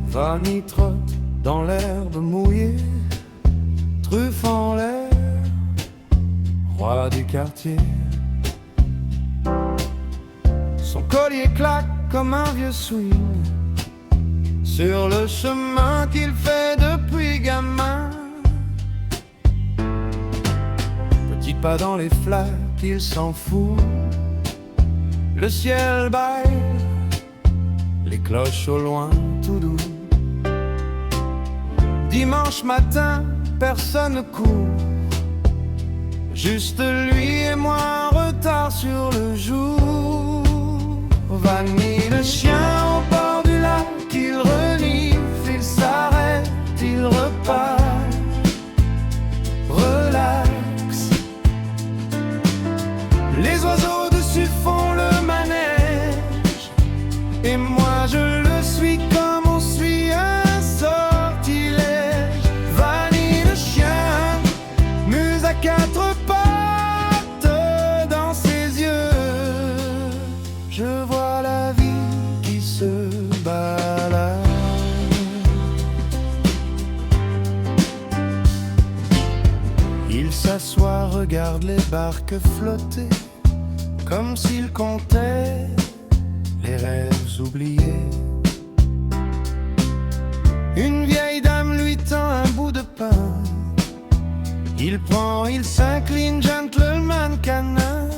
Vanille trotte dans l'herbe mouillée, truffe en l'air, roi du quartier. Son collier claque comme un vieux swing sur le chemin qu'il fait depuis gamin. Petit pas dans les flaques, il s'en fout. Le ciel baille, les cloches au loin tout doux. Dimanche matin, personne ne court, juste lui et moi en retard sur le jour. Vanille le chien au bord du lac, il renifle, il s'arrête, il repart, relax. Les oiseaux dessus font le manège, et moi je le suis comme on suit un sortilège. Vanille le chien, muse à quatre pattes dans ses yeux. Je vois la vie qui se balade. Il s'assoit, regarde les barques flotter, comme s'il comptait les rêves oubliés. Une vieille dame lui tend un bout de pain. Il prend, il s'incline, gentleman canin.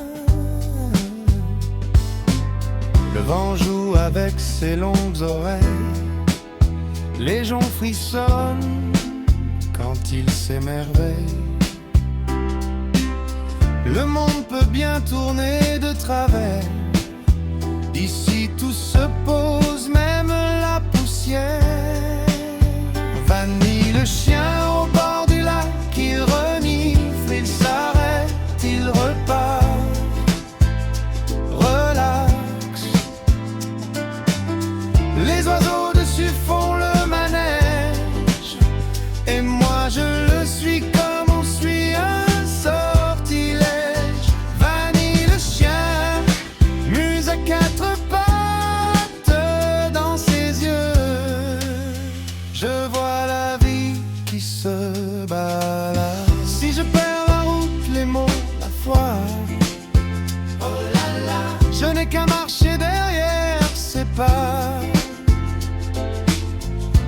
Le vent joue avec ses longues oreilles. Les joncs frissonnent quand il s'émerveille. Le monde peut bien tourner de travers. Ici tout se pose, même la poussière. Vanille le chien au bord du lac, il renifle, il s'arrête, il repart, relax. Les oiseaux dessus font le manège, et moi je le suis comme on suit un sortilège. Vanille le chien, muse à quatre pattes dans ses yeux. Je vois la vie qui se balade. Si je perds la route, les mots, la foi, oh là là, je n'ai qu'à marcher derrière ses pas.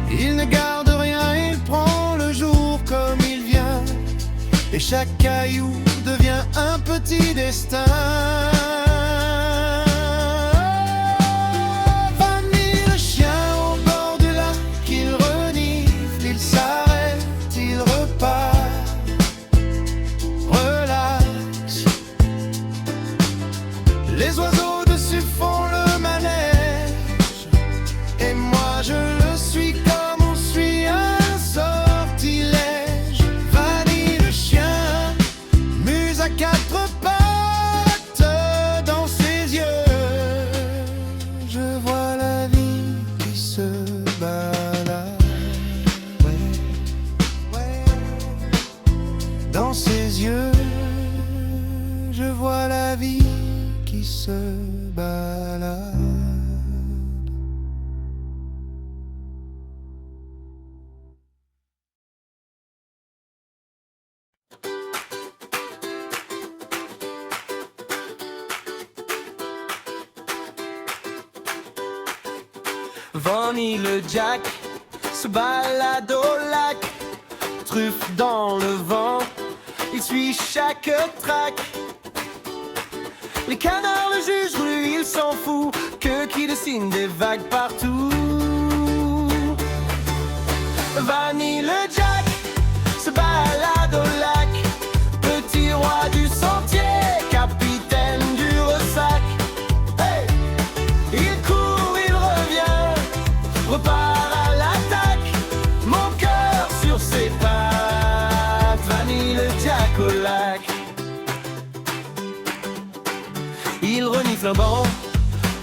Il ne garde rien, il prend le jour comme il vient, et chaque caillou devient un petit destin. Vanille le chien au bord du lac, il renifle, il s'arrête, il repart, relax. Les oiseaux dessus font le manège, et moi je le suis comme on suit un sortilège. Vanille le chien, muse à quatre pattes dans ses yeux. Je vois la vie qui se balade, ouais, ouais. Dans ses yeux, je vois la vie qui se balade. Vanille le Jack se balade au lac, truffe dans le vent, il suit chaque track. Les canards le jugent, lui il s'en fout, que qui dessine des vagues partout. Vanille le Jack se balade au lac, petit roi du sentier, capitaine du ressac. Hey! Il court, il revient, repart à l'attaque, mon cœur sur ses pattes. Vanille le Jack au lac. Il renifle un banc,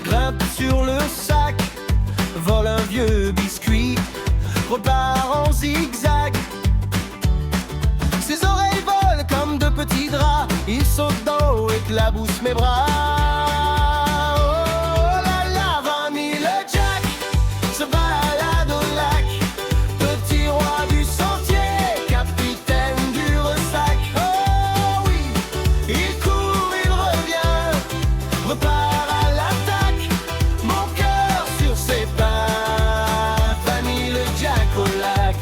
grimpe sur le sac, vole un vieux biscuit, repart en zigzag. petits draps, il saute d'en haut, éclabousse mes bras. Oh là là, Vanille Jack se balade au lac, petit roi du sentier, capitaine du ressac. Oh oui, il court, il revient, repart à l'attaque, mon cœur sur ses pas, Vanille Jack au lac.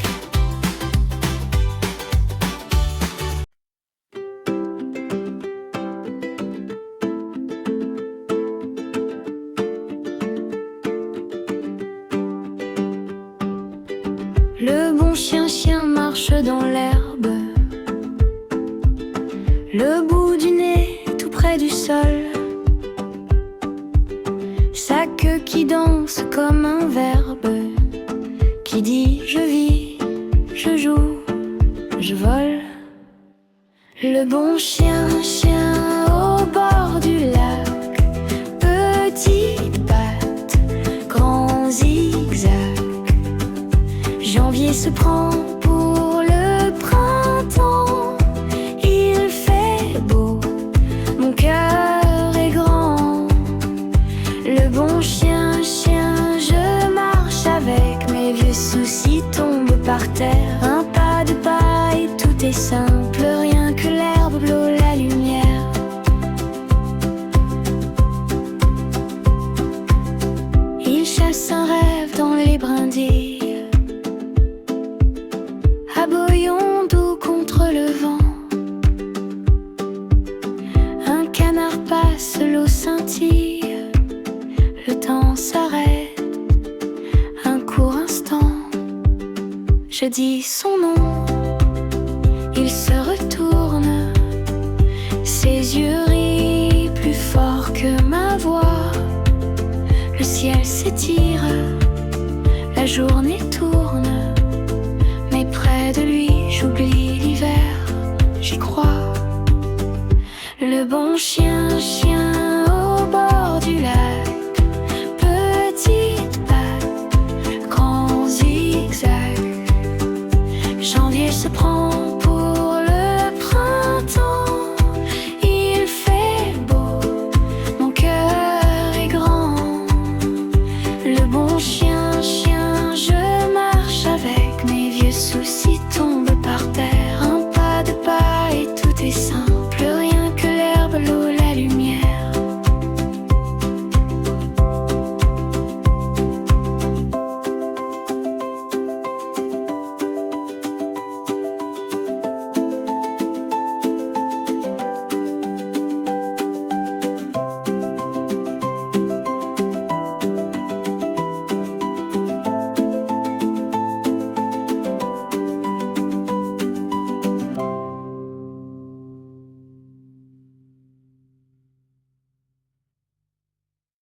Le bon chien marche dans l'herbe, le bout du nez tout près du sol, sa queue qui danse comme un verbe, qui dit je vis, je joue, je vole. Le bon chien au bord du lac, petite patte, grand zigzag. Janvier se prend pour le printemps, il fait beau, mon cœur est grand. Le bon chien, je marche avec, mes vieux soucis tombent par terre. Un pas de pas et tout est simple, rien que l'herbe, l'eau, la lumière. Il chasse un rêve dans les brindilles, aboyons doux contre le vent. Un canard passe, l'eau scintille, le temps s'arrête, un court instant. Je dis son nom, il se retourne, ses yeux rient plus fort que ma voix. Le ciel s'étire, la journée tourne, mais près de lui j'oublie l'hiver, j'y crois. Le bon chien